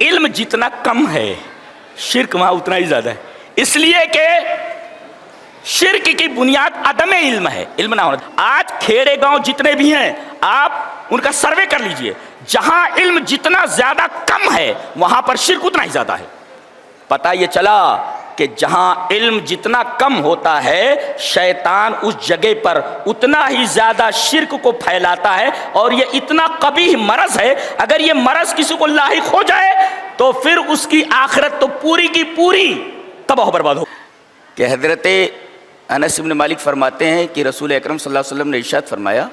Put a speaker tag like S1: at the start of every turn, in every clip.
S1: علم جتنا کم ہے شرک وہاں اتنا ہی زیادہ ہے، اس لیے کہ شرک کی بنیاد عدم علم ہے، علم نہ ہونا۔ آج کھیڑے گاؤں جتنے بھی ہیں آپ ان کا سروے کر لیجئے، جہاں علم جتنا زیادہ کم ہے وہاں پر شرک اتنا ہی زیادہ ہے۔ پتہ یہ چلا کہ جہاں علم جتنا کم ہوتا ہے شیطان اس جگہ پر اتنا ہی زیادہ شرک کو پھیلاتا ہے، اور یہ اتنا قبیح مرض ہے، اگر یہ مرض کسی کو لاحق ہو جائے تو پھر اس کی آخرت تو پوری کی پوری تباہ و برباد ہو۔ کہ حضرت انس بن مالک فرماتے ہیں کہ رسول اکرم صلی اللہ علیہ وسلم نے ارشاد فرمایا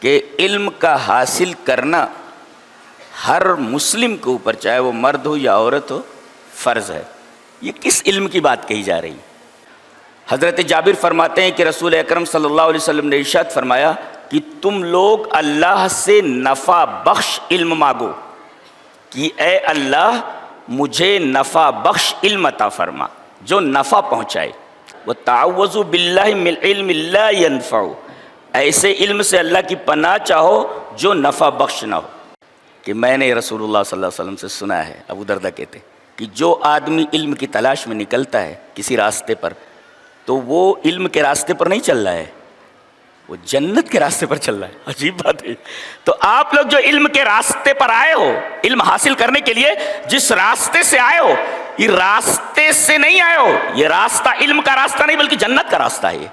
S1: کہ علم کا حاصل کرنا ہر مسلم کے اوپر، چاہے وہ مرد ہو یا عورت ہو، فرض ہے۔ یہ کس علم کی بات کہی جا رہی؟ حضرت جابر فرماتے ہیں کہ رسول اکرم صلی اللہ علیہ وسلم نے ارشاد فرمایا کہ تم لوگ اللہ سے نفع بخش علم مانگو کہ اے اللہ مجھے نفع بخش علم عطا فرما جو نفع پہنچائے۔ وَتَعَوَّذُوا بِاللَّهِ مِنْ عِلْمٍ لَا يَنْفَعُ، ایسے علم سے اللہ کی پناہ چاہو جو نفع بخش نہ ہو۔ کہ میں نے رسول اللہ صلی اللہ علیہ وسلم سے سنا ہے، ابو دردہ کہتے ہیں کہ جو آدمی علم کی تلاش میں نکلتا ہے کسی راستے پر تو وہ علم کے راستے پر نہیں چل رہا ہے، وہ جنت کے راستے پر چل رہا ہے۔ عجیب بات ہے۔ تو آپ لوگ جو علم کے راستے پر آئے ہو، علم حاصل کرنے کے لیے جس راستے سے آئے ہو، یہ راستے سے نہیں آئے ہو، یہ راستہ علم کا راستہ نہیں بلکہ جنت کا راستہ ہے۔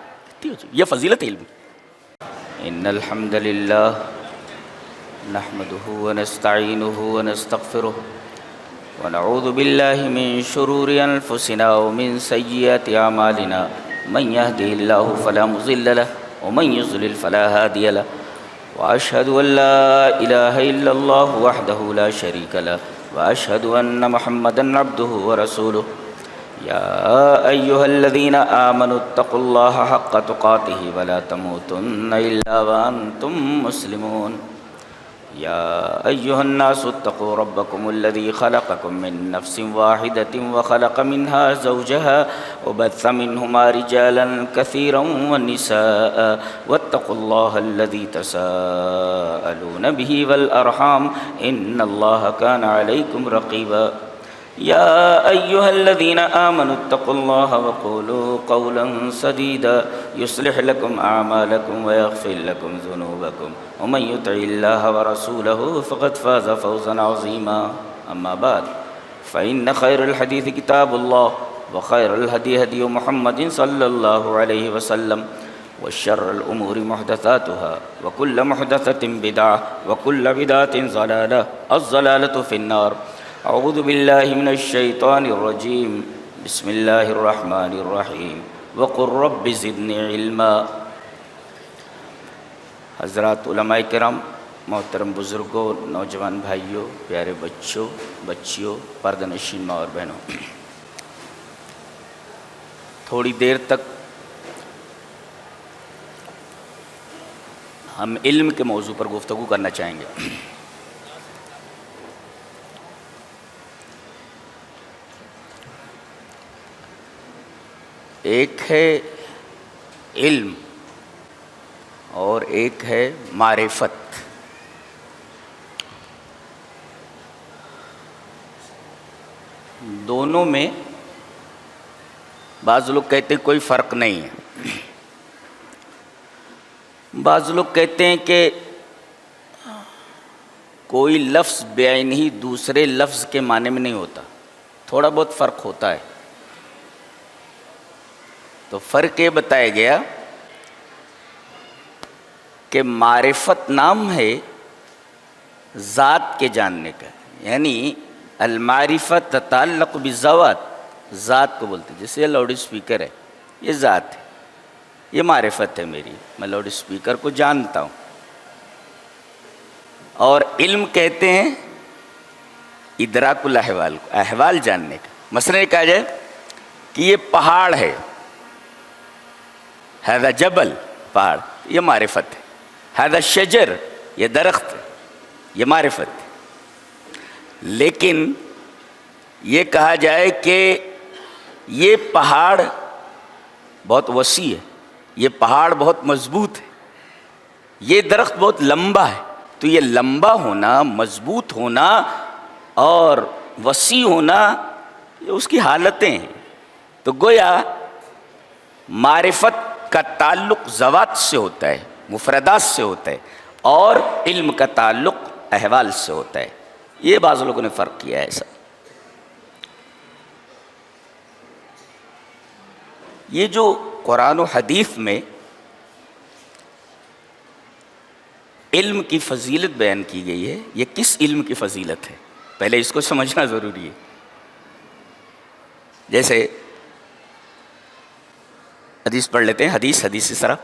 S1: یہ فضیلت علم۔ ان الحمد للہ نحمده ونستعینه ونستغفره ونعوذ باللہ من شرور انفسنا ومن سیئات اعمالنا من يهده الله فلا مضل له ومن يضلل فلا هادي له واشهد ان لا اله الا الله وحده لا شريك له واشهد ان محمدا عبده ورسوله يا ايها الذين امنوا اتقوا الله حق تقاته ولا تموتن الا وانتم مسلمون يا أيها الناس اتقوا ربكم الذي خلقكم من نفس واحدة وخلق منها زوجها وبث منهما رجالا كثيرا ونساء واتقوا الله الذي تساءلون به والأرحام إن الله كان عليكم رقيبا يا أيها الذين آمنوا اتقوا الله وقولوا قولا سديدا يصلح لكم أعمالكم ويغفر لكم ذنوبكم ومن يطع الله ورسوله فقد فاز فوزا عظيما أما بعد فإن خير الحديث كتاب الله وخير الهدي هدي محمد صلى الله عليه وسلم وشر الأمور محدثاتها وكل محدثة بدعة وكل بدعة ضلالة الضلالة في النار اعوذ باللہ من الشیطان الرجیم بسم اللہ الرحمن الرحیم وقل رب زدنی علما۔ حضرات علماء کرام، محترم بزرگوں، نوجوان بھائیوں، پیارے بچوں، بچیوں، پردہ نشین ماں اور بہنوں، تھوڑی دیر تک ہم علم کے موضوع پر گفتگو کرنا چاہیں گے۔ ایک ہے علم اور ایک ہے معرفت۔ دونوں میں بعض لوگ کہتے ہیں کوئی فرق نہیں ہے، بعض لوگ کہتے ہیں کہ کوئی لفظ بعینہ ہی دوسرے لفظ کے معنی میں نہیں ہوتا، تھوڑا بہت فرق ہوتا ہے۔ تو فرق یہ بتایا گیا کہ معرفت نام ہے ذات کے جاننے کا، یعنی المعرفت تتعلق بالذوات، ذات کو بولتے ہیں۔ جیسے لاؤڈ اسپیکر ہے، یہ ذات ہے، یہ معرفت ہے میری، میں لاؤڈ اسپیکر کو جانتا ہوں۔ اور علم کہتے ہیں ادراک الاحوال کو، احوال جاننے کا۔ مثلا کہا جائے کہ یہ پہاڑ ہے، ہذا جبل، پہاڑ، یہ معرفت ہے۔ ہذا شجر، یہ درخت ہے، یہ معرفت ہے۔ لیکن یہ کہا جائے کہ یہ پہاڑ بہت وسیع ہے، یہ پہاڑ بہت مضبوط ہے، یہ درخت بہت لمبا ہے، تو یہ لمبا ہونا، مضبوط ہونا اور وسیع ہونا یہ اس کی حالتیں ہیں. تو گویا معرفت کا تعلق ذوات سے ہوتا ہے، مفردات سے ہوتا ہے، اور علم کا تعلق احوال سے ہوتا ہے. یہ بعض لوگوں نے فرق کیا ہے ایسا. یہ جو قرآن و حدیث میں علم کی فضیلت بیان کی گئی ہے، یہ کس علم کی فضیلت ہے؟ پہلے اس کو سمجھنا ضروری ہے. جیسے حدیث پڑھ لیتے ہیں. حدیث اس طرح: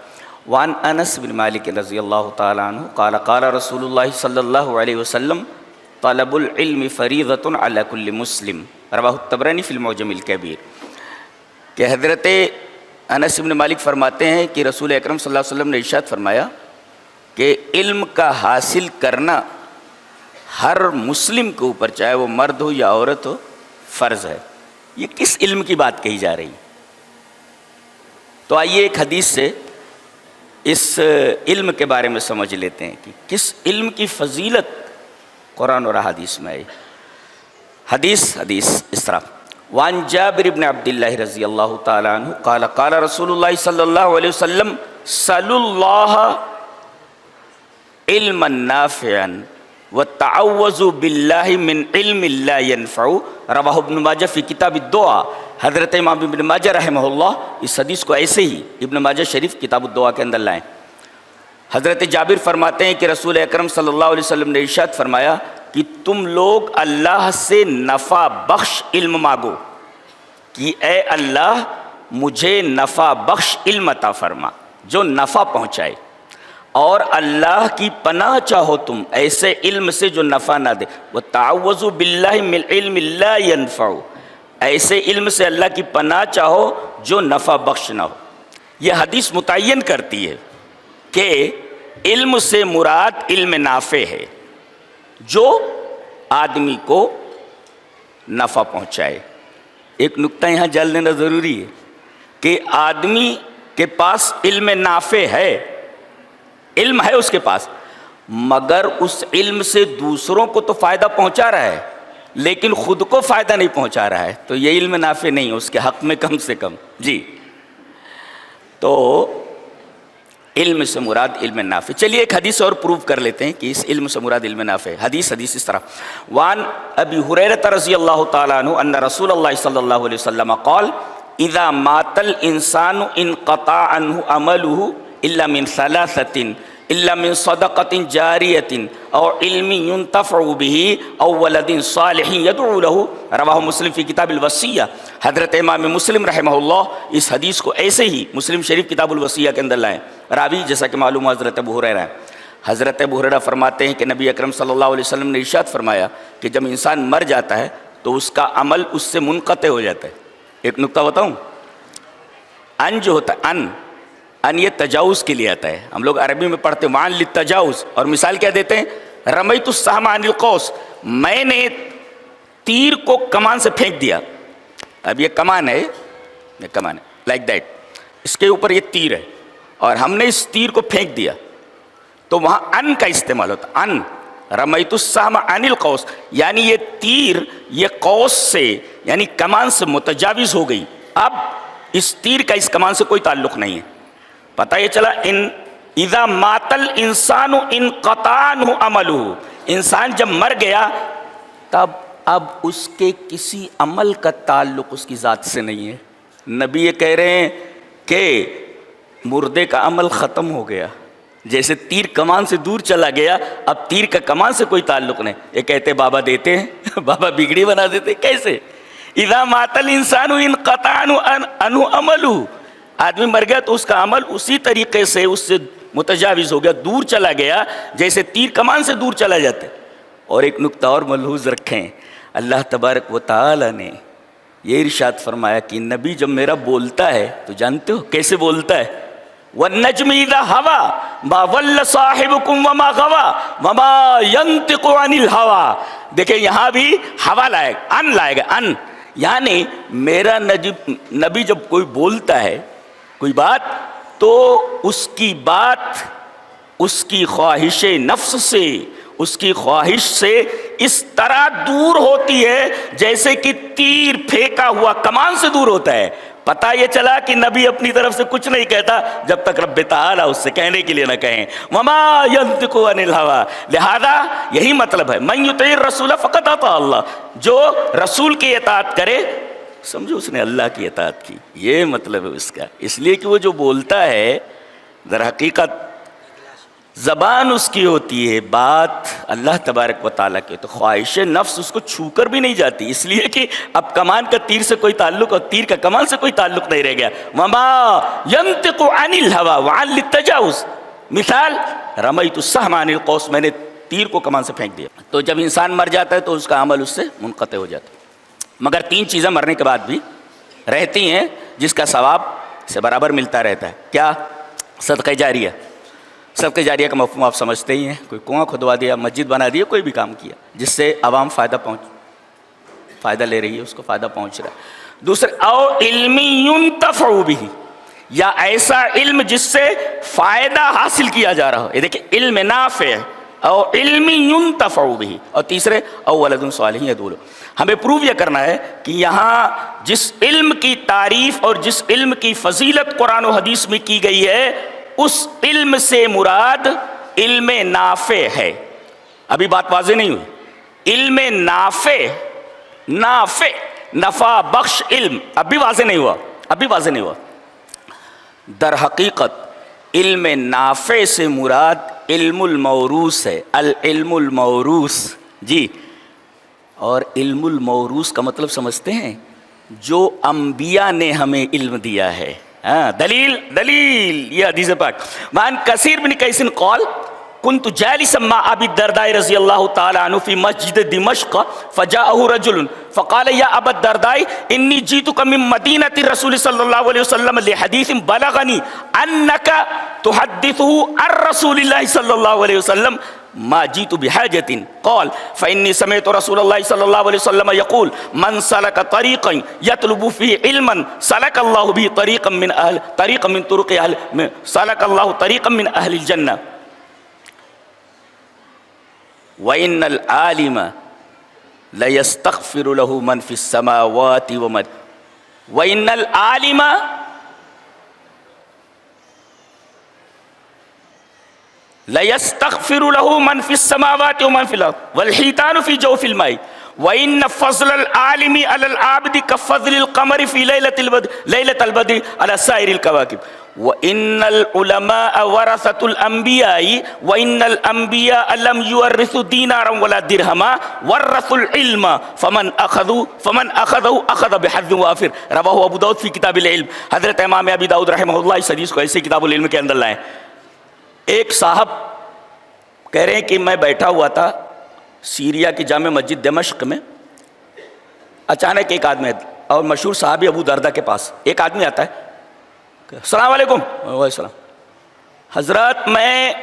S1: وعن انس بن مالک رضی اللہ تعالیٰ عنہ قال قال رسول اللہ صلی اللہ علیہ وسلم طلب العلم فریضۃ علی کل مسلم رواہ الطبرانی فی المعجم الکبیر. کہ حضرت انس بن مالک فرماتے ہیں کہ رسول اکرم صلی اللہ علیہ وسلم نے ارشاد فرمایا کہ علم کا حاصل کرنا ہر مسلم کے اوپر، چاہے وہ مرد ہو یا عورت ہو، فرض ہے. یہ کس علم کی بات کہی جا رہی ہے؟ تو آئیے ایک حدیث سے اس علم کے بارے میں سمجھ لیتے ہیں کہ کس علم کی فضیلت قرآن اور احادیث میں آئی. حدیث اس طرح: وعن جابر بن عبد اللہ رضی اللہ تعالیٰ عنہ قال قال رسول اللہ صلی اللہ علیہ وسلم سلوا اللہ علما نافعا وتعوذوا باللہ من علم لا ينفع رواہ ابن ماجہ فی کتاب الدعا. حضرت امام ابن ماجہ رحمہ اللہ اس حدیث کو ایسے ہی ابن ماجہ شریف کتاب الدعا کے اندر لائیں. حضرت جابر فرماتے ہیں کہ رسول اکرم صلی اللہ علیہ وسلم نے ارشاد فرمایا کہ تم لوگ اللہ سے نفع بخش علم مانگو کہ اے اللہ مجھے نفع بخش علم عطا فرما جو نفع پہنچائے، اور اللہ کی پناہ چاہو تم ایسے علم سے جو نفع نہ دے. وَتَعَوَّذُوا بِاللَّهِ مِنْ عِلْمٍ لَا يَنْفَعُ، ایسے علم سے اللہ کی پناہ چاہو جو نفع بخش نہ ہو. یہ حدیث متعین کرتی ہے کہ علم سے مراد علم نافع ہے جو آدمی کو نفع پہنچائے. ایک نکتہ یہاں جان لینا ضروری ہے کہ آدمی کے پاس علم نافع ہے، علم ہے اس کے پاس، مگر اس علم سے دوسروں کو تو فائدہ پہنچا رہا ہے لیکن خود کو فائدہ نہیں پہنچا رہا ہے، تو یہ علم نافع نہیں ہے اس کے حق میں کم سے کم. جی تو علم سے مراد علم نافع. چلیے ایک حدیث اور پروف کر لیتے ہیں کہ اس علم سے مراد علم نافع ہے. حدیث اس طرح: وعن ابی ہریرہ رضی اللہ تعالیٰ عنہ ان رسول اللہ صلی اللہ علیہ وسلم قال اذا مات الانسان انقطع عنه عمله الا من ثلاثة الا من صدقة جاریة او علم ينتفع به او ولد صالح يدعو له رواہ مسلم فی کتاب الوصیہ. حضرت امام مسلم رحمہ اللہ اس حدیث کو ایسے ہی مسلم شریف کتاب الوصیہ کے اندر لائیں. راوی جیسا کہ معلوم حضرت ابو ہریرہ ہے. حضرت ابو ہریرہ فرماتے ہیں کہ نبی اکرم صلی اللہ علیہ وسلم نے ارشاد فرمایا کہ جب انسان مر جاتا ہے تو اس کا عمل اس سے منقطع ہو جاتا ہے. ایک نکتہ بتاؤں، ان جو ہوتا ہے ان یہ تجاوز کے لیے آتا ہے. ہم لوگ عربی میں پڑھتے ہیں وعن للتجاوز، اور مثال کیا دیتے ہیں؟ رمیت السہم عن القوس، میں نے تیر کو کمان سے پھینک دیا. اب یہ کمان ہے لائک دیٹ، اس کے اوپر یہ تیر ہے اور ہم نے اس تیر کو پھینک دیا، تو وہاں ان کا استعمال ہوتا ہے. ان رمیت السہم عن القوس، یعنی یہ تیر یہ قوس سے یعنی کمان سے متجاوز ہو گئی. اب اس تیر کا اس کمان سے کوئی تعلق نہیں ہے. پتہ یہ چلا اذا مات الانسان انقطع عنہ عملہ، انسان جب مر گیا تب اب اس کے کسی عمل کا تعلق اس کی ذات سے نہیں ہے. نبی یہ کہہ رہے ہیں کہ مردے کا عمل ختم ہو گیا، جیسے تیر کمان سے دور چلا گیا اب تیر کا کمان سے کوئی تعلق نہیں. یہ کہتے بابا دیتے ہیں بابا بگڑی بنا دیتے. کیسے؟ اذا مات الانسان انقطع عنہ عملہ، آدمی مر گیا تو اس کا عمل اسی طریقے سے اس سے متجاوز ہو گیا، دور چلا گیا جیسے تیر کمان سے دور چلا جاتا ہے. اور ایک نکتہ اور ملحوظ رکھیں، اللہ تبارک و تعالی نے یہ ارشاد فرمایا کہ نبی جب میرا بولتا ہے تو جانتے ہو کیسے بولتا ہے؟ وَالنَّجْمِ إِذَا هَوَى مَا ضَلَّ صَاحِبُكُمْ وَمَا غَوَى وَمَا يَنطِقُ عَنِ الْهَوَى. دیکھیں یہاں بھی ہوا لائے گا، ان لائے گا. ان یعنی میرا نبی جب کوئی بولتا ہے کوئی بات تو اس کی بات اس کی خواہش نفس سے، اس کی خواہش سے اس طرح دور ہوتی ہے جیسے کہ تیر پھینکا ہوا کمان سے دور ہوتا ہے۔ پتہ یہ چلا کہ نبی اپنی طرف سے کچھ نہیں کہتا جب تک رب تعالی اس سے کہنے کے لیے نہ کہیں، وما ينطق عن الهوى۔ لہذا یہی مطلب ہے من یطیع الرسول فقد اطاع اللہ، جو رسول کی اطاعت کرے سمجھو اس نے اللہ کی اطاعت کی، یہ مطلب ہے اس کا۔ اس لیے کہ وہ جو بولتا ہے در حقیقت زبان اس کی ہوتی ہے، بات اللہ تبارک و تعالیٰ کی، تو خواہش نفس اس کو چھو کر بھی نہیں جاتی، اس لیے کہ اب کمان کا تیر سے کوئی تعلق اور تیر کا کمان سے کوئی تعلق نہیں رہ گیا۔ وما ينطق عن الهوى وعن التجاوز، مثال رمیت السهم عن القوس، میں نے تیر کو کمان سے پھینک دیا۔ تو جب انسان مر جاتا ہے تو اس کا عمل اس سے منقطع ہو جاتا ہے، مگر تین چیزیں مرنے کے بعد بھی رہتی ہیں جس کا ثواب سے برابر ملتا رہتا ہے۔ کیا؟ صدقہ جاریہ۔ صدقہ جاریہ کا مفہوم آپ سمجھتے ہی ہیں، کوئی کنواں کھدوا دیا، مسجد بنا دی، کوئی بھی کام کیا جس سے عوام فائدہ لے رہی ہے، اس کو فائدہ پہنچ رہا ہے۔ دوسرے او علم ينتفع به، یا ایسا علم جس سے فائدہ حاصل کیا جا رہا ہو، یہ دیکھیں علم نافع او علم ينتفع به، اور تیسرے او ولد صالح يدعو له۔ ہمیں پروو یہ کرنا ہے کہ یہاں جس علم کی تعریف اور جس علم کی فضیلت قرآن و حدیث میں کی گئی ہے اس علم سے مراد علم نافع ہے۔ ابھی بات واضح نہیں ہوئی، علم نافع نفع بخش علم اب بھی واضح نہیں ہوا۔ در حقیقت علم نافع سے مراد علم الموروث ہے، العلم الموروث جی۔ اور علم الموروث کا مطلب سمجھتے ہیں؟ جو انبیاء نے ہمیں علم دیا ہے۔ دلیل یہ حدیث پاک وعن کثیر بن قیس قال كنت جالسا مع ابي الدرداء رضي الله تعالى عنه في مسجد دمشق فجاءه رجل فقال يا ابا الدرداء اني جئتك من مدينة الرسول صلى الله عليه وسلم لحديث بلغني انك تحدثه عن رسول الله صلى الله عليه وسلم ما جئت بحاجة قال فإني سمعت رسول الله صلى الله عليه وسلم يقول من سلك طريقا يطلب فيه علما سلك الله به طريقا من طرق أهل سلك الله طريقا من أهل الجنة وإن العالم ليستغفر له من في السماوات وإن العالم لَيَسْتَغْفِرُ لَهُ مَنْ فِي السَّمَاوَاتِ وَمَنْ فِي الْأَرْضِ وَالْحِيتَانُ فِي جَوْفِ الْمَاءِ وَإِنَّ فَضْلَ الْعَالِمِ عَلَى الْعَابِدِ كَفَضْلِ الْقَمَرِ فِي لَيْلَةِ الْبَدْرِ عَلَى سَائِرِ الْكَوَاكِبِ وَإِنَّ الْعُلَمَاءَ وَرَثَةُ الْأَنْبِيَاءِ وَإِنَّ الْأَنْبِيَاءَ لَمْ يُوَرِّثُوا دِينَارًا وَلَا دِرْهَمًا وَرَّثُوا الْعِلْمَ فَمَنْ أَخَذَهُ أَخَذَ بِحَظٍ وَافِرٍ رواہ ابو داؤد فی کتاب العلم۔ حضرت امام ابی داؤد رحمہ اللہ اس حدیث کو ایسے کتاب العلم کے اندر لائیں۔ ایک صاحب کہہ رہے ہیں کہ میں بیٹھا ہوا تھا سیریا کی جامع مسجد دمشق میں، اچانک ایک آدمی اور مشہور صحابی ابو دردہ کے پاس ایک آدمی آتا ہے، السلام علیکم، وعلیکم السلام، حضرت میں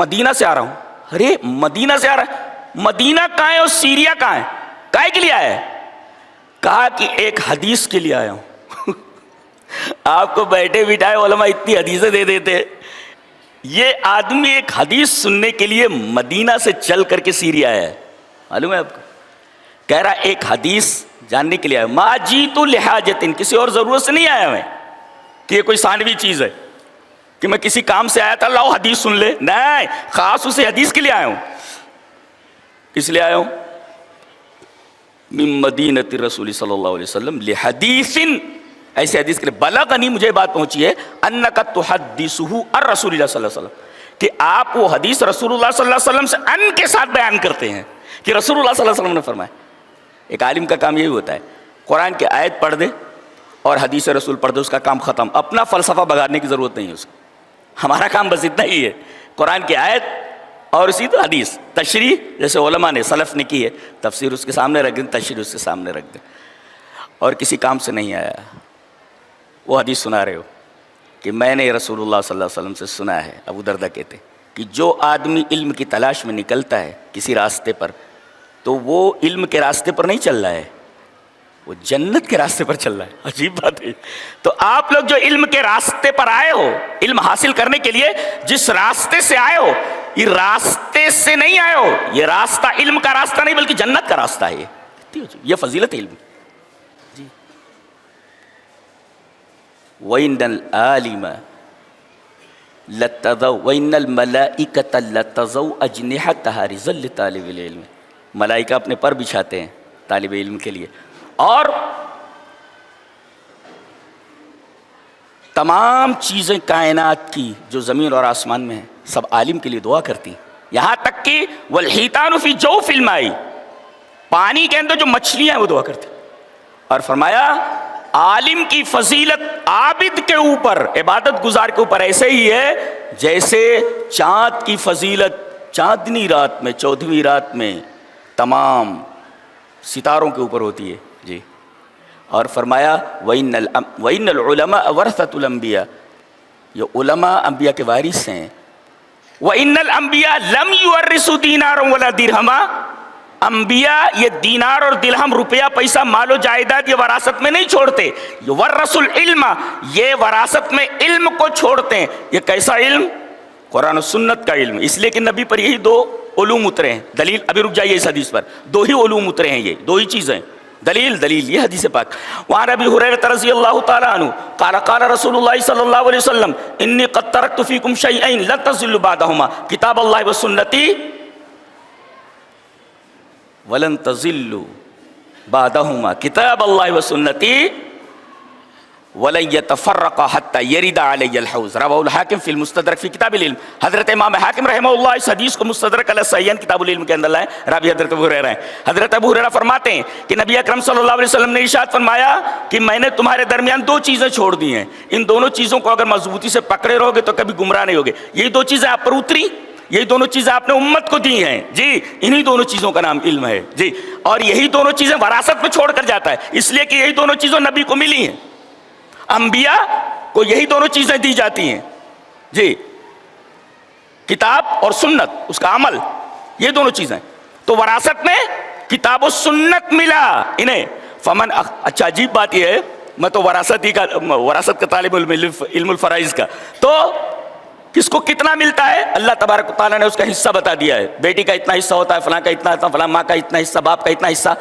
S1: مدینہ سے آ رہا ہوں۔ ارے مدینہ سے آ رہا ہے؟ مدینہ کہاں ہے اور سیریا کہاں ہے؟ کائے کے لیے آیا ہے؟ کہا کہ ایک حدیث کے لیے آیا ہوں۔ آپ کو بیٹھے بٹھائے علماء اتنی حدیثیں دے دیتے، یہ آدمی ایک حدیث سننے کے لیے مدینہ سے چل کر کے سیریا آیا ہے، معلوم ہے آپ کو؟ کہہ رہا ایک حدیث جاننے کے لیے آیا، ما جیتو لحاجتن، کسی اور ضرورت سے نہیں آیا میں کہ یہ کوئی ثانوی چیز ہے کہ میں کسی کام سے آیا تھا لاؤ حدیث سن لے، نہیں، خاص اسے حدیث کے لیے آیا ہوں۔ کس لیے آیا ہوں؟ من مدینۃ الرسول صلی اللہ علیہ وسلم لحدیث، ایسے حدیث کے لیے بلغنی، مجھے بات پہنچی ہے، انک تحدثہ عن رسول اللہ صلی اللہ علیہ وسلم، کہ آپ وہ حدیث رسول اللہ صلی اللہ علیہ وسلم سے ان کے ساتھ بیان کرتے ہیں کہ رسول اللہ صلی اللہ علیہ وسلم نے فرمایا۔ ایک عالم کا کام یہی ہوتا ہے، قرآن کی آیت پڑھ دے اور حدیث رسول پڑھ دے، اس کا کام ختم، اپنا فلسفہ بگاڑنے کی ضرورت نہیں ہے اس کو، ہمارا کام بس اتنا ہی ہے، قرآن کی آیت اور اسی تو حدیث، تشریح جیسے علماء نے سلف نے کی ہے، تفسیر اس کے سامنے رکھ دیں، تشریح اس کے سامنے رکھ دیں، اور کسی کام سے نہیں آیا۔ وہ حدیث سنا رہے ہو کہ میں نے رسول اللہ صلی اللہ علیہ وسلم سے سنا ہے، ابو دردہ کہتے کہ جو آدمی علم کی تلاش میں نکلتا ہے کسی راستے پر، تو وہ علم کے راستے پر نہیں چل رہا ہے، وہ جنت کے راستے پر چل رہا ہے۔ عجیب بات ہے۔ تو آپ لوگ جو علم کے راستے پر آئے ہو، علم حاصل کرنے کے لیے جس راستے سے آئے ہو، یہ راستے سے نہیں آئے ہو، یہ راستہ علم کا راستہ نہیں بلکہ جنت کا راستہ ہے، یہ فضیلت علم جی۔ وَإِنَّ الْعَالِمَ لَتَضَوْا وَإِنَّ الْمَلَائِكَةَ لَتَضَوْا أَجْنِحَتَهَا رِزًا لِطَالِبِ الْعِلْمِ، ملائکہ اپنے پر بچھاتے ہیں طالب علم کے لیے، اور تمام چیزیں کائنات کی جو زمین اور آسمان میں ہیں سب عالم کے لیے دعا کرتی ہیں، یہاں تک کہ وَالْحِيتَانُ فِي جَوْفِ الْمَاءِ، پانی کے اندر جو مچھلیاں ہیں وہ دعا کرتی ہیں۔ اور فرمایا عالم کی فضیلت عابد کے اوپر، عبادت گزار کے اوپر ایسے ہی ہے جیسے چاند کی فضیلت چاندنی رات میں 14ویں رات میں تمام ستاروں کے اوپر ہوتی ہے جی۔ اور فرمایا وَإِنَّ الْعُلَمَاءَ وَرَثَةُ الْأَنْبِيَاء، یہ علماء انبیاء کے وارث ہیں۔ وَإِنَّ الْأَنْبِيَاءَ لَمْ يُوَرِّثُوا دِينَارًا وَلَا دِرْهَمًا، انبیاء یہ دینار اور درہم، روپیہ پیسہ، مال و جائیداد یہ وراثت میں نہیں چھوڑتے، یہ ورثوا العلم، یہ وراثت میں علم کو چھوڑتے ہیں۔ یہ کیسا علم؟ قرآن و سنت کا علم، اس لیے کہ نبی پر یہی دو علوم اترے ہیں۔ دلیل ابھی رک جائیے، اس حدیث پر دو ہی علوم اترے ہیں، یہ دو ہی چیزیں، دلیل یہ حدیث پاک۔ وعن ابی ہریرہ رضی اللہ تعالی عنہ قال قال رسول اللہ صلی اللہ علیہ وسلم انی قد ترکت فیکم شیئین لن تضلوا بعدہما کتاب اللہ و سنتی ولن تضلوا بعدہما کتاب اللہ و سنتی ولن يتفرقا حتى يرد علي الحوض، رواه الحاکم فی المستدرک فی کتاب العلم۔ حضرت امام حاکم رحمہ اللہ اس حدیث کو مستدرک علی الصحیحین کتاب العلم کے اندر لائے، راوی حضرت ابو ہریرہ ہیں۔ حضرت ابو ہریرہ فرماتے ہیں کہ نبی اکرم صلی اللہ علیہ وسلم نے ارشاد فرمایا کہ میں نے تمہارے درمیان دو چیزیں چھوڑ دی ہیں، ان دونوں چیزوں کو اگر مضبوطی سے پکڑے رہو گے تو کبھی گمراہ نہیں ہوگے۔ یہی دو چیزیں آپ پر اتری، یہی دونوں چیزیں آپ نے امت کو دی ہیں جی، انہی دونوں چیزوں کا نام علم ہے جی، اور یہی دونوں چیزیں وراثت میں چھوڑ کر جاتا ہے، اس لیے کہ یہی دونوں چیزیں نبی کو ملی ہیں، انبیاء کو یہی دونوں چیزیں دی جاتی ہیں جی، کتاب اور سنت، اس کا عمل، یہ دونوں چیزیں۔ تو وراثت میں کتاب و سنت ملا انہیں، فمن اچھا عجیب بات یہ ہے، میں تو وراثت کا طالب علم الفرائض کا، تو کس کو کتنا ملتا ہے اللہ تبارک و تعالیٰ نے اس کا حصہ بتا دیا ہے، بیٹی کا اتنا حصہ ہوتا ہے، فلاں کا اتنا، فلاں ماں کا اتنا حصہ، باپ کا اتنا حصہ،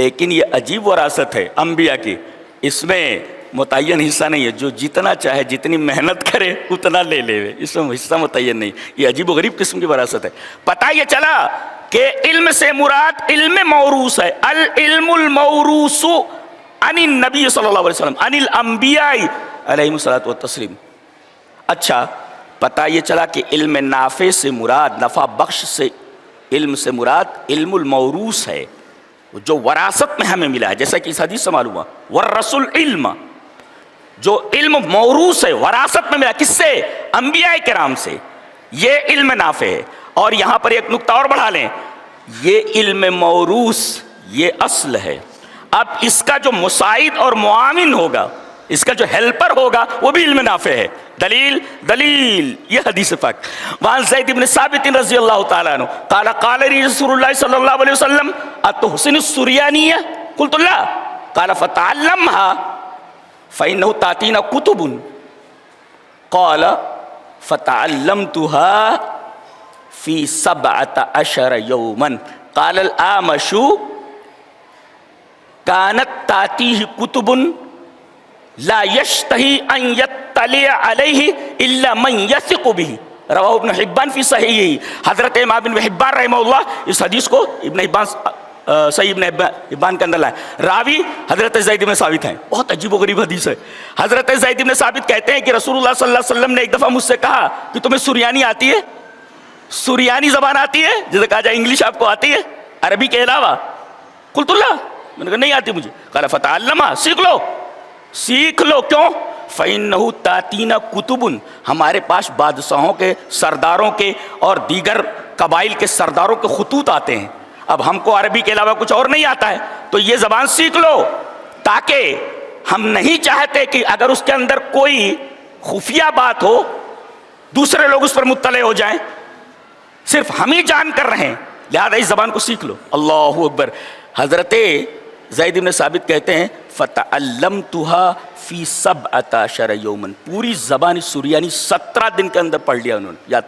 S1: لیکن یہ عجیب وراثت ہے انبیاء کی، اس میں متعین حصہ نہیں ہے، جو جتنا چاہے جتنی محنت کرے اتنا لے لے، اس میں حصہ متعین نہیں، یہ عجیب و غریب قسم کی وراثت ہے۔ پتہ یہ چلا کہ علم سے مراد علم موروث ہے، العلم الموروث عن النبی صلی اللہ علیہ وسلم عن الانبیاء علیہم الصلاۃ والتسلیم۔ اچھا پتہ یہ چلا کہ علم نافع سے مراد، نفع بخش سے علم سے مراد علم الموروث ہے، جو وراثت میں ہمیں ملا ہے، جیسا کہ اس حدیث سے معلوم ہوا ورثوا العلم، جو علم موروث ہے وراثت میں ملا، کس سے؟ انبیاء کرام سے، یہ علم نافع ہے۔ اور یہاں پر ایک نقطہ اور بڑھا لیں، یہ علم موروث یہ اصل ہے، اب اس کا جو مساعد اور معاون ہوگا، اس کا جو ہیلپر ہوگا وہ بھی علم نافع ہے۔ دلیل یہ حدیث پاک۔ وعن زید بن ثابت رضی اللہ تعالیٰ عنہ قال قال رسول اللہ صلی اللہ علیہ وسلم اتحسن السریانیہ قلت لا قال فتعلمها فإنه تأتينا كتب قال فتعلمتها في 17 يوما قال الأعمش كانت تأتيه كتب لا يشتهي أن يطلع عليه إلا من يثق به، رواہ ابن حبان فی صحیحہ۔ حضرت امام ابن حبان رحمہ اللہ اس حدیث کو ابن حبان صحیح ابن حبان کے اندر لائے، راوی حضرت زید بن ثابت ہیں، بہت عجیب و غریب حدیث ہے۔ حضرت زید بن ثابت کہتے ہیں کہ رسول اللہ صلی اللہ علیہ وسلم نے ایک دفعہ مجھ سے کہا کہ تمہیں سریانی آتی ہے، سریانی زبان آتی ہے، جیسے کہا جائے انگلش آپ کو آتی ہے عربی کے علاوہ؟ قلت اللہ، میں نے کہا نہیں آتی مجھے۔ قال فتعلمها، سیکھ لو، کیوں؟ فَإِنَّهُ تَأْتِينَا كُتُبٌ، ہمارے پاس بادشاہوں کے، سرداروں کے اور دیگر قبائل کے سرداروں کے خطوط آتے ہیں، اب ہم کو عربی کے علاوہ کچھ اور نہیں آتا ہے، تو یہ زبان سیکھ لو، تاکہ ہم نہیں چاہتے کہ اگر اس کے اندر کوئی خفیہ بات ہو دوسرے لوگ اس پر مطلع ہو جائیں، صرف ہم ہی جان کر رہے ہیں، لہذا اس زبان کو سیکھ لو۔ اللہ اکبر۔ حضرت زید بن ثابت کہتے ہیں فَتَعَلَّمْتُهَا فِي 17 يَوْمًا، پوری زبان سریانی 17 دن کے اندر پڑھ لیا انہوں نے، یاد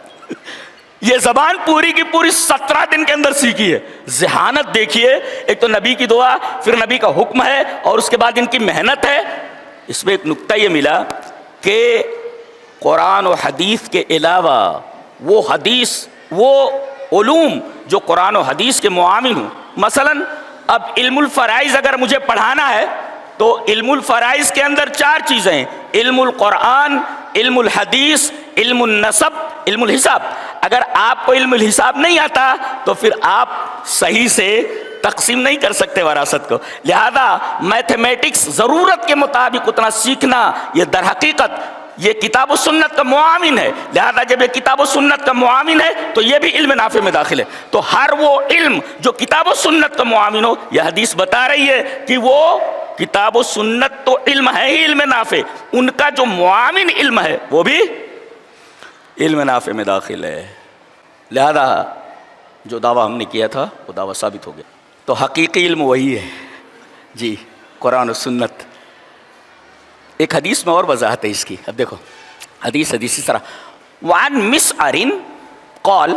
S1: یہ زبان پوری کی پوری 17 دن کے اندر سیکھی ہے. ذہانت دیکھیے، ایک تو نبی کی دعا، پھر نبی کا حکم ہے، اور اس کے بعد ان کی محنت ہے. اس میں ایک نکتہ یہ ملا کہ قرآن و حدیث کے علاوہ وہ حدیث، وہ علوم جو قرآن و حدیث کے معاون ہوں. مثلا اب علم الفرائض اگر مجھے پڑھانا ہے تو علم الفرائض کے اندر 4 چیزیں ہیں: علم القرآن، علم الحدیث، علم النسب، علم الحساب. اگر آپ کو علم الحساب نہیں آتا تو پھر آپ صحیح سے تقسیم نہیں کر سکتے وراثت کو. لہذا میتھمیٹکس ضرورت کے مطابق اتنا سیکھنا یہ در حقیقت یہ کتاب و سنت کا معاون ہے. لہذا جب یہ کتاب و سنت کا معاون ہے تو یہ بھی علم نافع میں داخل ہے. تو ہر وہ علم جو کتاب و سنت کا معاون ہو، یہ حدیث بتا رہی ہے کہ وہ کتاب و سنت تو علم ہے ہی علم نافع، ان کا جو معاون علم ہے وہ بھی علم نافع میں داخل ہے. لہذا جو دعویٰ ہم نے کیا تھا وہ دعویٰ ثابت ہو گیا. تو حقیقی علم وہی ہے جی، قرآن و سنت. ایک حدیث میں اور وضاحت ہے اس کی. اب دیکھو حدیث اس طرح: وعن مسعر قال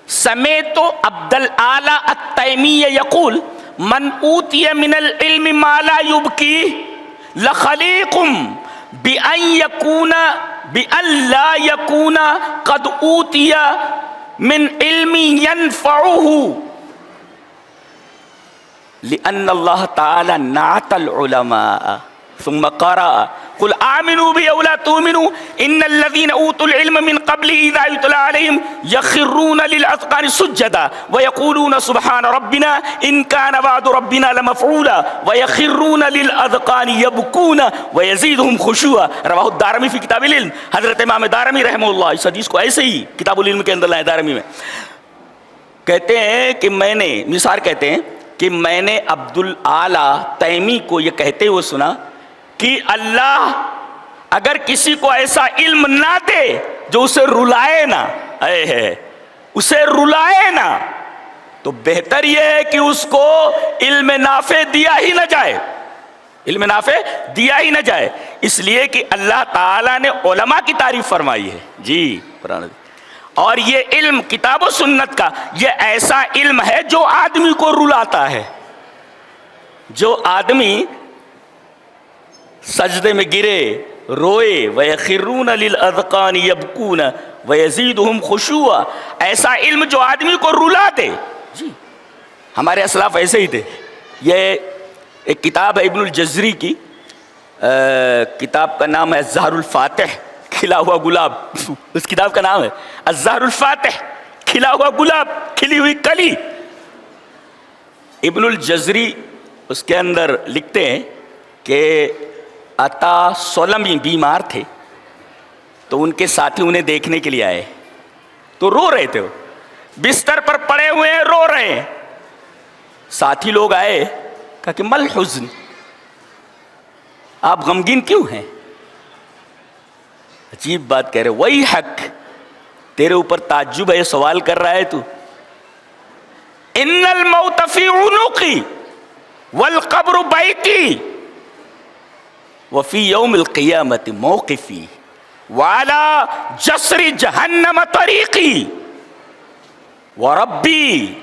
S1: سمعت عبد الاعلی التیمی یقول من اوتی من العلم ما لا یبکی لخلیق بأن لا یکون قد اوتی من علم ينفعه لأن اللہ تعالی نعت العلماء ثم قرأ قل آمنوا بي أو لا تؤمنوا إن الذين أوتوا العلم من قبل إذا يتلى عليهم يخرون للأذقان سجدا ويقولون سبحان ربنا إن كان وعد ربنا لمفعولا ويخرون للأذقان يبكون ويزيدهم خشوعا. رواہ الدارمی فی کتاب العلم. حضرت امام دارمی رحمہ اللہ اس حدیث کو ایسے ہی کتاب العلم کے اندر لائے. دارمی میں کہتے ہیں کہ میں نے، نثار کہتے ہیں کہ میں نے عبد الاعلی تیمی کو یہ کہتے ہوئے سنا کہ اللہ اگر کسی کو ایسا علم نہ دے جو اسے رلائے نہ، اسے رلائے نہ، تو بہتر یہ ہے کہ اس کو علم نافع دیا ہی نہ جائے، علم نافع دیا ہی نہ جائے. اس لیے کہ اللہ تعالیٰ نے علماء کی تعریف فرمائی ہے جی قرآن. اور یہ علم کتاب و سنت کا یہ ایسا علم ہے جو آدمی کو رلاتا ہے. جو آدمی سجدے میں گرے، روئے، وَيَخِرُّونَ لِلْأَذْقَانِ يَبْكُونَ وَيَزِيدُهُمْ خُشُوعًا، ایسا علم جو آدمی کو رلا دے. جی ہمارے اسلاف ایسے ہی تھے. یہ ایک کتاب ہے ابن الجزری کی، کتاب کا نام ہے الزہر الفاتح، کھلا ہوا گلاب. اس کتاب کا نام ہے الزہر الفاتح، کھلا ہوا گلاب، کھلی ہوئی کلی. ابن الجزری اس کے اندر لکھتے ہیں کہ عطا سلمی بیمار تھے تو ان کے ساتھی انہیں دیکھنے کے لیے آئے تو رو رہے تھے، وہ بستر پر پڑے ہوئے ہیں، رو رہے ہیں. ساتھی لوگ آئے، کہا کہ مل حزن، آپ غمگین کیوں ہیں؟ عجیب بات کہہ رہے، وہی حق، تیرے اوپر تعجب ہے، یہ سوال کر رہا ہے تو. ان الموت فی عنقی والقبر بیتی وفی یوم القیامت موقفی وعلی جسر جہنم طریقی وربی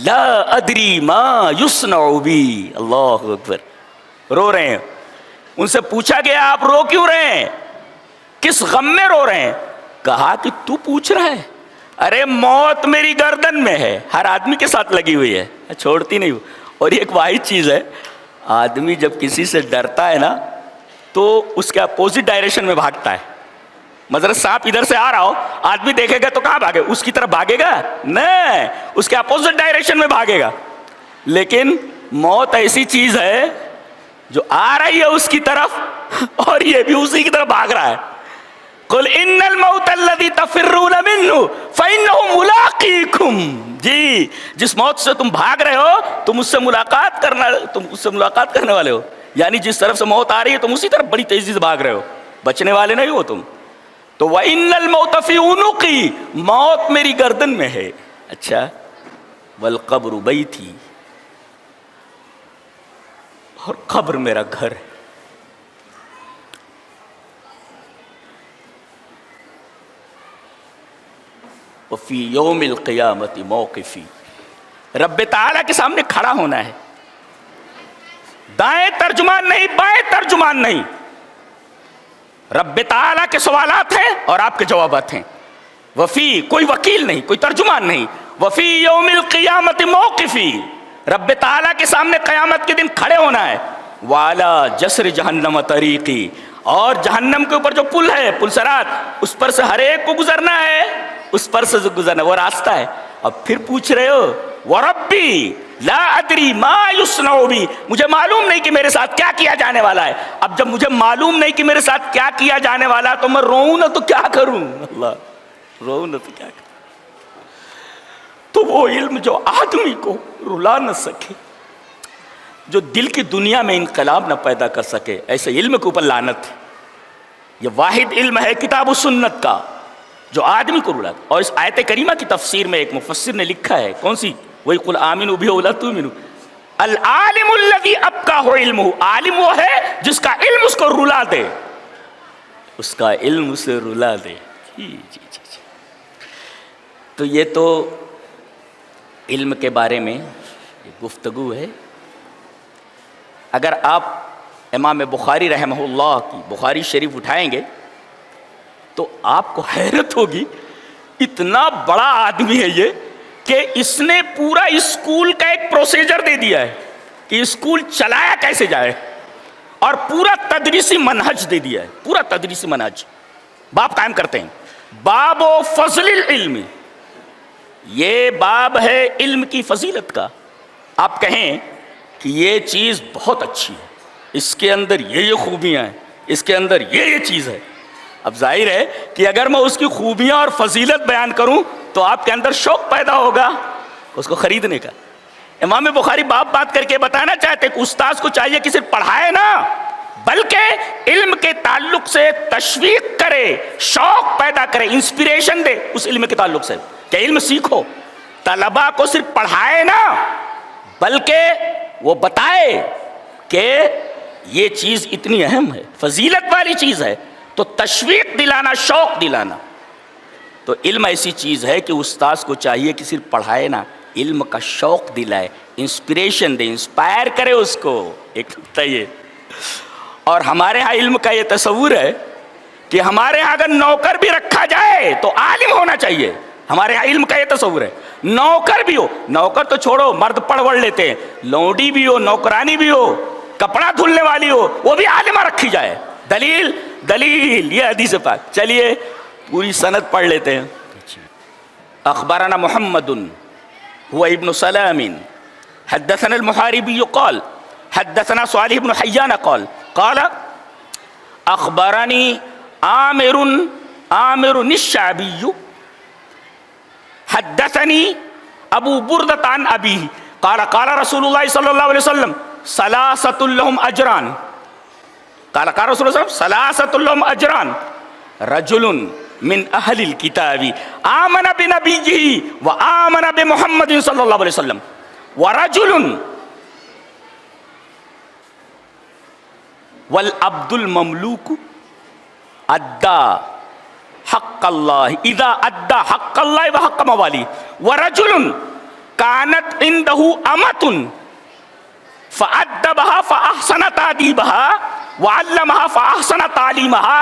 S1: لا ادری ما یصنع بی. اللہ اکبر. رو رہے ہیں. ان سے پوچھا گیا آپ رو کیوں رہے ہیں، کس غم میں رو رہے ہیں؟ کہا کہ تو پوچھ رہا ہے، ارے موت میری گردن میں ہے، ہر آدمی کے ساتھ لگی ہوئی ہے، چھوڑتی نہیں. اور ایک واحد چیز ہے، آدمی جب کسی سے ڈرتا ہے نا تو اس کے اپوزٹ ڈائریکشن میں بھاگتا ہے. مثلا سانپ ادھر سے آ رہا ہو، آدمی دیکھے گا تو کہاں بھاگے؟ اس کی طرف بھاگے گا؟ نہیں، اس کے اپوزٹ ڈائریکشن میں بھاگے گا. لیکن موت ایسی چیز ہے جو آ رہی ہے اس کی طرف اور یہ بھی اسی کی طرف بھاگ رہا ہے. قل ان الموت الذی تفرون منہ فانہ ملاقیکم. جی جس موت سے تم بھاگ رہے ہو تم اس سے ملاقات کرنے والے ہو. یعنی جس طرف سے موت آ رہی ہے تم اسی طرف بڑی تیزی سے بھاگ رہے ہو، بچنے والے نہیں ہو تم. تو وَإِنَّ الْمَوْتَ فِي عُنُقِي، موت میری گردن میں ہے. اچھا، وَالْقَبْرُ بَيْتِي، اور قبر میرا گھر ہے. وفی یوم القیامت موقفی، رب تعالیٰ کے سامنے کھڑا ہونا ہے، دائیں ترجمان نہیں، بائیں ترجمان نہیں، رب تعالیٰ کے سوالات ہیں اور آپ کے جوابات ہیں، وفی کوئی وکیل نہیں، کوئی ترجمان نہیں، وفی یوم القیامت موقفی، رب تعالیٰ کے سامنے قیامت کے دن کھڑے ہونا ہے، والا جسر جہنم طریقی، اور جہنم کے اوپر جو پل ہے، پل صراط، اس پر سے ہر ایک کو گزرنا ہے، اس پر سے گزرنا وہ راستہ ہے۔ اب پھر پوچھ رہے ہو وَرَبِّي لَا أَدْرِي مَا يُصْنَعُ بِي، مجھے معلوم نہیں کہ میرے ساتھ کیا کیا جانے والا ہے۔ اب جب مجھے معلوم نہیں کہ میرے ساتھ کیا کیا جانے والا ہے تو میں روؤں نہ تو کیا کروں؟ اللہ، روؤں نہ تو کیا کروں؟ تو وہ علم جو آدمی کو رلا نہ سکے، جو دل کی دنیا میں انقلاب نہ پیدا کر سکے، ایسے علم کے اوپر لعنت ہے۔ یہ واحد علم ہے کتاب و سنت کا جو آدمی کو رلا۔ اور اس آیت کریمہ کی تفسیر میں ایک مفسر نے لکھا ہے، کون سی؟ وہی قل آمنوا بہ ولا تؤمنوا، العالم الذی ابقاہ علمہ، عالم وہ ہے جس کا علم اس کو رلا دے، اس کا علم اسے رلا دے۔ جی۔ تو یہ تو علم کے بارے میں گفتگو ہے۔ اگر آپ امام بخاری رحمہ اللہ کی بخاری شریف اٹھائیں گے تو آپ کو حیرت ہوگی، اتنا بڑا آدمی ہے یہ کہ اس نے پورا اسکول کا ایک پروسیجر دے دیا ہے کہ اسکول چلایا کیسے جائے، اور پورا تدریسی منہج دے دیا ہے، پورا تدریسی منہج باب قائم کرتے ہیں۔ باب و فضل العلم، یہ باب ہے علم کی فضیلت کا۔ آپ کہیں کہ یہ چیز بہت اچھی ہے، اس کے اندر یہ خوبیاں ہیں، اس کے اندر یہ چیز ہے، اب ظاہر ہے کہ اگر میں اس کی خوبیاں اور فضیلت بیان کروں تو آپ کے اندر شوق پیدا ہوگا اس کو خریدنے کا۔ امام بخاری بات کر کے بتانا چاہتے کہ استاذ کو چاہیے کہ صرف پڑھائے نا، بلکہ علم کے تعلق سے تشویق کرے، شوق پیدا کرے، انسپریشن دے اس علم کے تعلق سے کہ علم سیکھو۔ طلباء کو صرف پڑھائے نا، بلکہ وہ بتائے کہ یہ چیز اتنی اہم ہے، فضیلت والی چیز ہے، تو تشویق دلانا، شوق دلانا۔ تو علم ایسی چیز ہے کہ استاذ کو چاہیے کہ صرف پڑھائے نا، علم کا شوق دلائے، انسپریشن دے، انسپائر کرے اس کو۔ ایک نقطہ یہ، اور ہمارے ہاں علم کا یہ تصور ہے کہ ہمارے ہاں اگر نوکر بھی رکھا جائے تو عالم ہونا چاہیے۔ ہمارے ہاں علم کا یہ تصور ہے، نوکر بھی ہو، نوکر تو چھوڑو، مرد پڑھ وڑھ لیتے ہیں، لونڈی بھی ہو، نوکرانی بھی ہو، کپڑا دھلنے والی ہو، وہ بھی عالمہ رکھی جائے۔ دلیل یہ حدیث پاک۔ چلیے پوری سند پڑھ لیتے ہیں۔ اخبرنا محمد هو ابن سلام حدثنا المحاربي قال حدثنا صالح بن حيان قال اخبرني عامر الشعبي حدثني ابو بردة عن ابيه قال رسول الله صلى الله عليه وسلم ثلاثة لهم اجران، قال رسول الله صلى الله عليه وسلم ثلاثة لهم اجران، رجل من اہل الكتاب آمن بنبیہ وآمن بمحمد صلی اللہ علیہ وسلم، ورجل والعبد المملوک ادى حق اللہ اذا ادى حق اللہ وحق موالی، ورجل كانت عنده امة فأدبها فأحسن تأديبها وعلمها فأحسن تعلیمها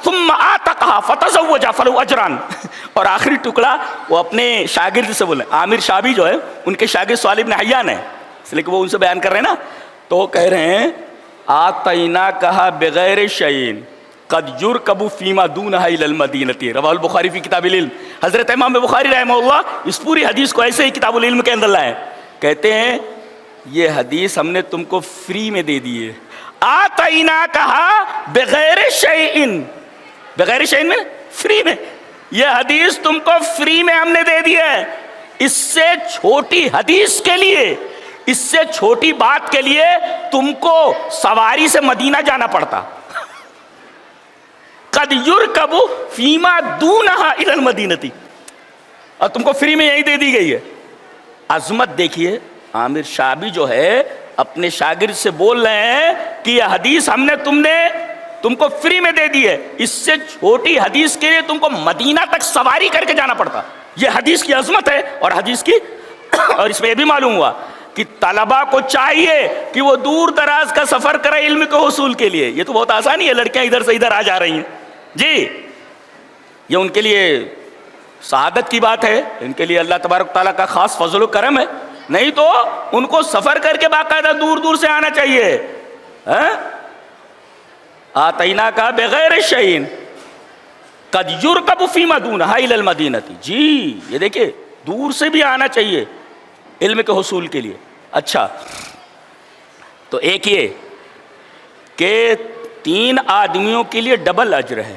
S1: ثم آتقها فتزوج فله اجران۔ اور آخری ٹکڑا وہ اپنے شاگرد سے بولے، عامر شعبی جو ہے ان کے شاگرد صالح بن حیان ہے، اس لیے کہ وہ ان سے بیان کر رہے ہیں نا، تو وہ کہہ رہے ہیں آتیناکہا بغیر شیئن قد یرکب فیما دونہا الی المدینہ، رواہ البخاری فی کتاب العلم۔ حضرت امام بخاری رحمہ اللہ اس پوری حدیث کو ایسے ہی کتاب العلم کے اندر لائے، کہتے ہیں یہ حدیث ہم نے تم کو فری میں دے دی ہے۔ آتیناکہا بغیر شیئن، بغیر شیئن میں فری میں، یہ حدیث تم کو فری میں ہم نے دے دی ہے۔ اس سے چھوٹی حدیث کے لیے، اس سے چھوٹی بات کے لیے تم کو سواری سے مدینہ جانا پڑتا۔ قد یرکب فیما دونہا الی المدینہ، اور تم کو فری میں یہی دے دی گئی ہے۔ عظمت دیکھیے، عامر شعبی جو ہے اپنے شاگرد سے بول رہے ہیں کہ یہ حدیث ہم نے تم کو فری میں دے دی ہے، اس سے چھوٹی حدیث کے لیے تم کو مدینہ تک سواری کر کے جانا پڑتا۔ یہ حدیث کی عظمت ہے، اور حدیث کی اور اس میں یہ بھی معلوم ہوا کہ طلباء کو چاہیے کہ وہ دور دراز کا سفر کرے علم کے حصول کے لیے. یہ تو بہت آسانی ہے، لڑکیاں ادھر سے ادھر آ جا رہی ہیں جی، یہ ان کے لیے سعادت کی بات ہے، ان کے لیے اللہ تبارک تعالیٰ کا خاص فضل و کرم ہے. نہیں تو ان کو سفر کر کے باقاعدہ دور دور سے آنا چاہیے. آتینا کا بغیر شعین قد یرکب فیما دونہا الی المدینہ. جی یہ دیکھیے دور سے بھی آنا چاہیے علم کے حصول کے لیے. اچھا تو ایک یہ کہ 3 آدمیوں کے لیے ڈبل اجر ہے.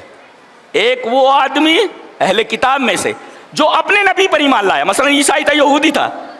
S1: ایک وہ آدمی اہل کتاب میں سے جو اپنے نبی پر ایمان لایا، مثلا عیسائی تھا،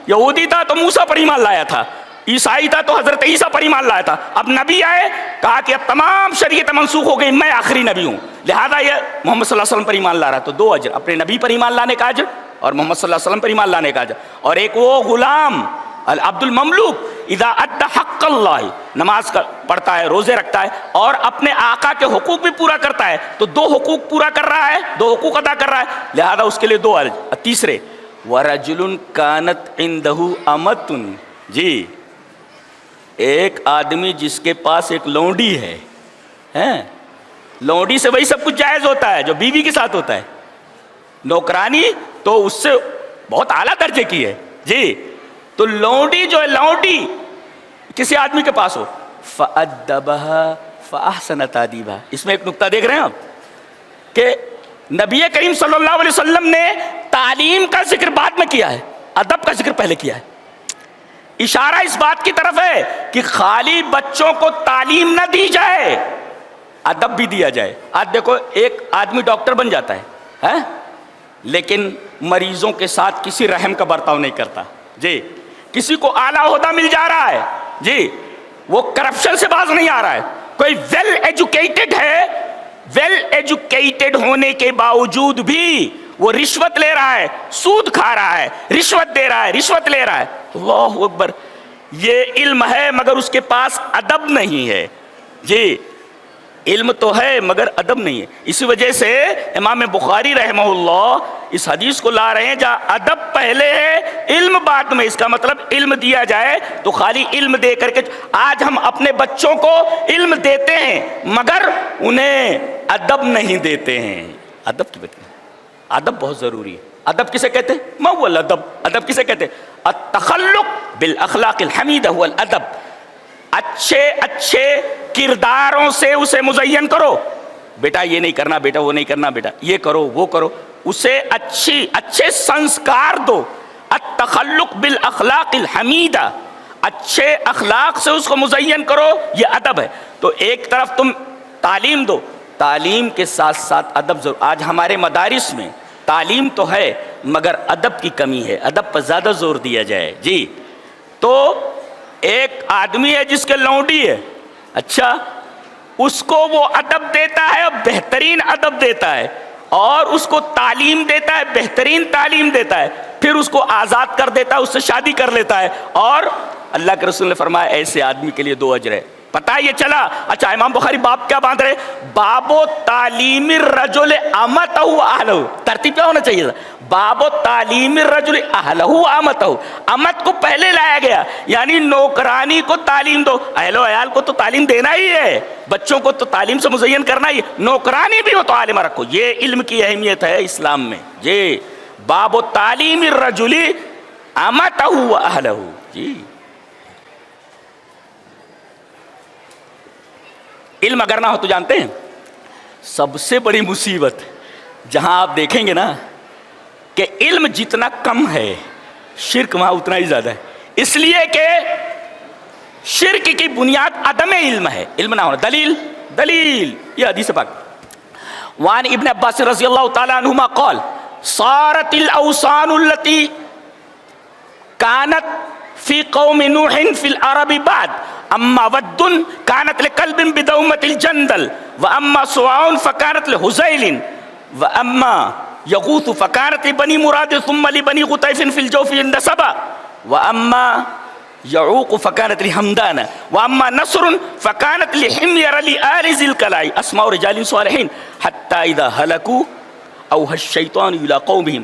S1: یہودی تھا تو موسیٰ پر ایمان لایا تھا، عیسائی تھا تو حضرت عیسیٰ پر ایمان لایا تھا. اب نبی آئے، کہا کہ اب تمام شریعت منسوخ ہو گئی، میں آخری نبی ہوں، لہذا یہ محمد صلی اللہ علیہ وسلم پر ایمان لا رہا. تو 2 اجر، اپنے نبی پر ایمان لانے کا اجر اور محمد صلی اللہ علیہ وسلم پر ایمان لانے کا اجر. اور ایک وہ غلام العبد المملوک اذا ادى حق اللہ، نماز پڑھتا ہے، روزے رکھتا ہے اور اپنے آقا کے حقوق بھی پورا کرتا ہے، تو 2 حقوق پورا کر رہا ہے، 2 حقوق ادا کر رہا ہے، لہذا اس کے لیے 2 اجر. تیسرے وَرَجُلٌ كَانَتْ عِنْدَهُ أَمَةٌ. جی ایک آدمی جس کے پاس ایک لونڈی ہے، لونڈی سے وہی سب کچھ جائز ہوتا ہے جو بیوی کے ساتھ ہوتا ہے. نوکرانی تو اس سے بہت اعلیٰ درجے کی ہے جی. تو لونڈی جو ہے، لونڈی کسی آدمی کے پاس ہو، فَأَدَّبَهَا فَأَحْسَنَ تَأْدِيبَهَا. اس میں ایک نقطہ دیکھ رہے ہیں آپ کہ نبی کریم صلی اللہ علیہ وسلم نے تعلیم کا ذکر بعد میں کیا ہے، ادب کا ذکر پہلے کیا ہے. اشارہ اس بات کی طرف ہے کہ خالی بچوں کو تعلیم نہ دی جائے، ادب بھی دیا جائے. آج دیکھو ایک آدمی ڈاکٹر بن جاتا ہے لیکن مریضوں کے ساتھ کسی رحم کا برتاؤ نہیں کرتا جی. کسی کو اعلیٰ عہدہ مل جا رہا ہے جی، وہ کرپشن سے باز نہیں آ رہا ہے. کوئی ویل ایجوکیٹڈ ہے، ویل ایجوکیٹڈ ہونے کے باوجود بھی وہ رشوت لے رہا ہے، سود کھا رہا ہے، رشوت دے رہا ہے، رشوت لے رہا ہے. اللہ اکبر. یہ علم ہے مگر اس کے پاس ادب نہیں ہے جی. علم تو ہے مگر ادب نہیں ہے. اسی وجہ سے امام بخاری رحمہ اللہ اس حدیث کو لا رہے ہیں جہاں ادب پہلے ہے علم بعد میں. اس کا مطلب علم دیا جائے تو خالی علم دے کر کے. آج ہم اپنے بچوں کو علم دیتے ہیں مگر انہیں ادب نہیں دیتے ہیں. ادب کی بات، ادب بہت ضروری ہے. ادب کسے کہتے ہیں؟ ما هو الادب؟ ادب کسے کہتے ہیں؟ التخلق بالاخلاق الحمیدہ هو الادب. اچھے کرداروں سے اسے مزین کرو. بیٹا یہ نہیں کرنا، بیٹا وہ نہیں کرنا، بیٹا یہ کرو وہ کرو. اسے اچھے سنسکار دو. التخلق بالاخلاق الحمیدہ، اچھے اخلاق سے اس کو مزین کرو، یہ ادب ہے. تو ایک طرف تم تعلیم دو، تعلیم کے ساتھ ساتھ ادب ضرور. آج ہمارے مدارس میں تعلیم تو ہے مگر ادب کی کمی ہے، ادب پر زیادہ زور دیا جائے جی. تو ایک آدمی ہے جس کے لونڈی ہے، اچھا اس کو وہ ادب دیتا ہے، بہترین ادب دیتا ہے، اور اس کو تعلیم دیتا ہے، بہترین تعلیم دیتا ہے، پھر اس کو آزاد کر دیتا ہے، اس سے شادی کر لیتا ہے. اور اللہ کے رسول نے فرمایا ایسے آدمی کے لیے 2 اجر ہے. پتہ یہ چلا. اچھا امام بخاری باب کیا باندھ رہے؟ باب و تعلیم الرجل امتہ اہلہ. ترتیب کیا ہونا چاہیے تھا؟ باب و تعلیم الرجل اہلہ امتہ. امت کو پہلے لایا گیا، یعنی نوکرانی کو تعلیم دو. اہل و عیال کو تو تعلیم دینا ہی ہے، بچوں کو تو تعلیم سے مزین کرنا ہی ہے، نوکرانی بھی ہو تو عالمہ رکھو. یہ علم کی اہمیت ہے اسلام میں جی. باب و تعلیم الرجل امتہ اہلہ جی. علم اگر نہ ہو تو جانتے ہیں سب سے بڑی مصیبت جہاں آپ دیکھیں گے نا کہ علم جتنا کم ہے شرک وہاں اتنا ہی زیادہ ہے. اس لیے کہ شرک کی بنیاد عدم علم ہے، علم نہ ہونا. دلیل یہ حدیث پاک. وعن ابن عباس رضی اللہ تعالی عنہما قال صارت الاوثان التي كانت في قوم نوح في العرب بعد اما ود كانت لقلب بدومة الجندل واما سواع فكانت لهزيل واما يغوث فكانت لبني مراد ثم لبني غطيف في الجوف عند سبا واما يعوق فكانت لحمدان واما نصر فكانت لحمير لآل ذي الكلاء اسماء رجال صالحين حتى اذا هلكوا اوحى الشيطان الى قومهم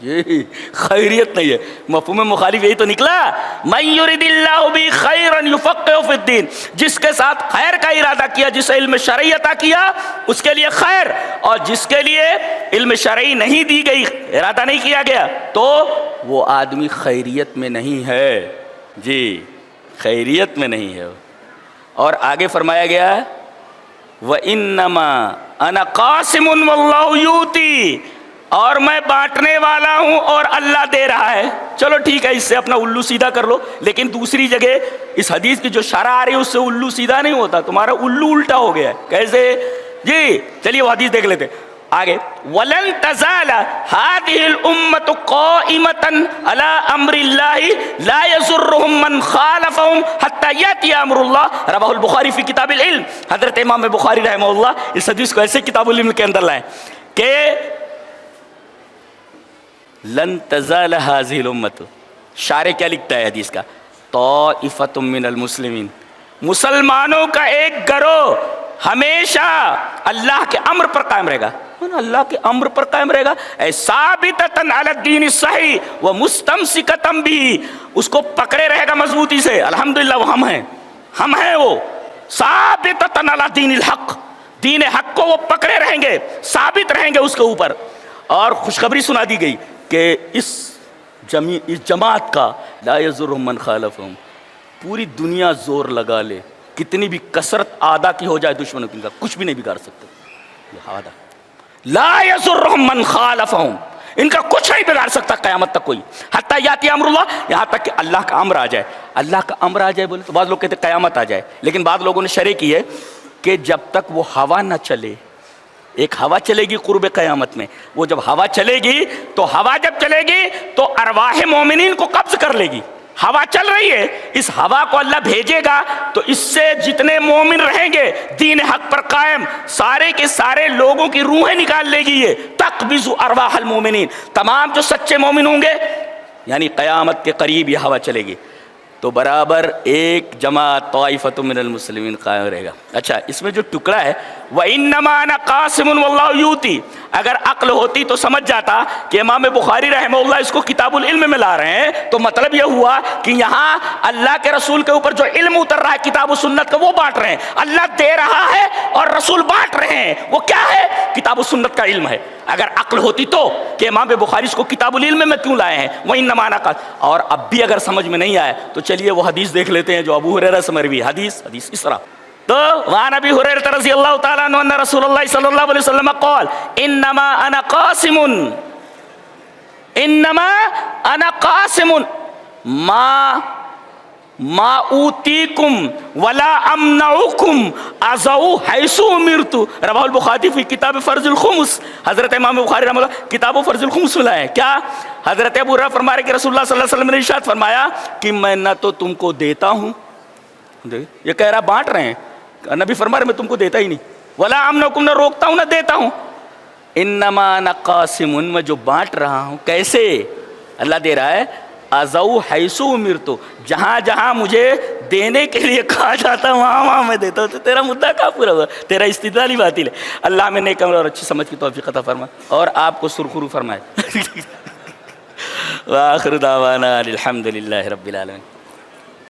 S1: یہ خیریت نہیں ہے. مفہوم مخالف یہی تو نکلا. من یرید اللہ بہ خیرا یفقہہ فی الدین, جس کے ساتھ خیر کا ارادہ کیا, جسے علم شرعی عطا کیا اس کے لیے خیر, اور جس کے لیے علم شرعی نہیں دی گئی, ارادہ نہیں کیا گیا, تو وہ آدمی خیریت میں نہیں ہے. جی خیریت میں نہیں ہے. اور آگے فرمایا گیا وَإِنَّمَا أَنَا قَاسِمٌ وَاللَّهُ يُؤْتِي, اور میں بانٹنے والا ہوں اور اللہ دے رہا ہے. چلو ٹھیک ہے, اس سے اپنا الو سیدھا کر لو, لیکن دوسری جگہ اس حدیث کی جو شرح آ رہی ہے اس سے الو سیدھا نہیں ہوتا, تمہارا الو الٹا ہو گیا ہے. کیسے جی؟ چلیے وہ حدیث دیکھ لیتے آگے. وَلَن تَزَالَ هَذِهِ الْأُمَّةُ قَائِمَةً عَلَىٰ أَمْرِ اللَّهِ لَا يَضُرُّهُم مَّنْ خَالَفَهُم حَتَّىٰ يَأْتِيَ أَمْرُ اللَّهِ. رواہ البخاری فی کتاب العلم. حضرت امام بخاری رحمہ اللہ اس حدیث کو ایسے کتاب العلم کے اندر لائے کہ لن تزال هذه الامة, شارح کیا لکھتا ہے حدیث کا, طائفة من المسلمین, مسلمانوں کا ایک گروہ ہمیشہ اللہ کے امر پر قائم رہے گا. اللہ کے امر پر قائم رہے گا, اے ثابتۃ علی الدین الصحیح و مستمسکۃ بہ, اس کو پکڑے رہے گا مضبوطی سے. الحمدللہ وہ ہم ہیں وہ ثابتۃ علی دین الحق, دین حق کو وہ پکڑے رہیں گے, ثابت رہیں گے اس کے اوپر. اور خوشخبری سنا دی گئی کہ اس جماعت کا لا یضرهم من خالفهم, پوری دنیا زور لگا لے, کتنی بھی کثرت آدھا کی ہو جائے دشمنوں کی, کچھ بھی نہیں بگاڑ سکتے. یہ آدھا لا یضرهم من خالفهم, ان کا کچھ نہیں بگاڑ سکتا قیامت تک کوئی. حتی یاتی امر اللہ, یہاں تک کہ اللہ کا امر آ جائے. اللہ کا امر آ جائے بولے تو بعض لوگ کہتے قیامت آ جائے, لیکن بعض لوگوں نے شرح کی ہے کہ جب تک وہ ہوا نہ چلے, ایک ہوا چلے گی قرب قیامت میں, وہ جب ہوا چلے گی تو ہوا جب چلے گی تو ارواح مومنین کو قبض کر لے گی. ہوا چل رہی ہے, اس ہوا کو اللہ بھیجے گا تو اس سے جتنے مومن رہیں گے دین حق پر قائم, سارے کے سارے لوگوں کی روحیں نکال لے گی. یہ تقبض ارواح المومنین, تمام جو سچے مومن ہوں گے, یعنی قیامت کے قریب یہ ہوا چلے گی تو برابر ایک جماعت طائفۃ من المسلمین قائم رہے گا. اچھا, اس میں جو ٹکڑا ہے وَإِنَّمَا أَنَا قَاسِمٌ وَاللَّهُ يُؤْتِي, اگر عقل ہوتی تو سمجھ جاتا کہ امام بخاری رحمہ اللہ اس کو کتاب العلم میں لا رہے ہیں, تو مطلب یہ ہوا کہ یہاں اللہ کے رسول کے اوپر جو علم اتر رہا ہے کتاب و سنت کا, وہ بانٹ رہے ہیں. اللہ دے رہا ہے اور رسول بانٹ رہے ہیں, وہ کیا ہے؟ کتاب و سنت کا علم ہے. اگر عقل ہوتی تو کہ امام بخاری اس کو کتاب العلم میں کیوں لائے ہیں وَإِنَّمَا أَنَا قَاسِمٌ. اور اب بھی اگر سمجھ میں نہیں آئے تو چلیے وہ حدیث دیکھ لیتے ہیں جو ابو ہریرہ سے مروی حدیث اسراء. تو وعن ابی ہریرہ رضی اللہ تعالی عنہ ان رسول اللہ صلی اللہ علیہ وسلم قال انما انا قاسم, انما انا قاسم ما اوتیکم ولا امنعکم ازو حیث امرت. رواہ البخاری فی کتاب فرض الخمس. حضرت امام بخاری رحمہ اللہ کتاب فرض الخمس میں لائے. کیا حضرت ابو ہریرہ فرما رہے کہ رسول اللہ صلی اللہ علیہ وسلم نے ارشاد فرمایا کہ میں نہ تو تم کو دیتا ہوں, یہ کہہ رہا بانٹ رہے ہیں, نبی فرما رہے میں تم کو دیتا ہی نہیں, ولا امنعکم, نہ روکتا ہوں نہ دیتا ہوں. انما انا قاسم, میں جو بانٹ رہا ہوں. کیسے؟ اللہ دے رہا ہے ازو حیث امرت, جہاں جہاں مجھے دینے کے لیے کہا جاتا ہے وہاں میں دیتا ہوں. تو تیرا مدعا کہاں پورا ہوا؟ تیرا استدلال ہی باطل ہے. اللہ میں نیک عمل اور اچھی سمجھ کی توفیق عطا فرمائے اور آپ کو سرخرو فرمائے. وآخر دعوانا الحمد للہ رب العالمین.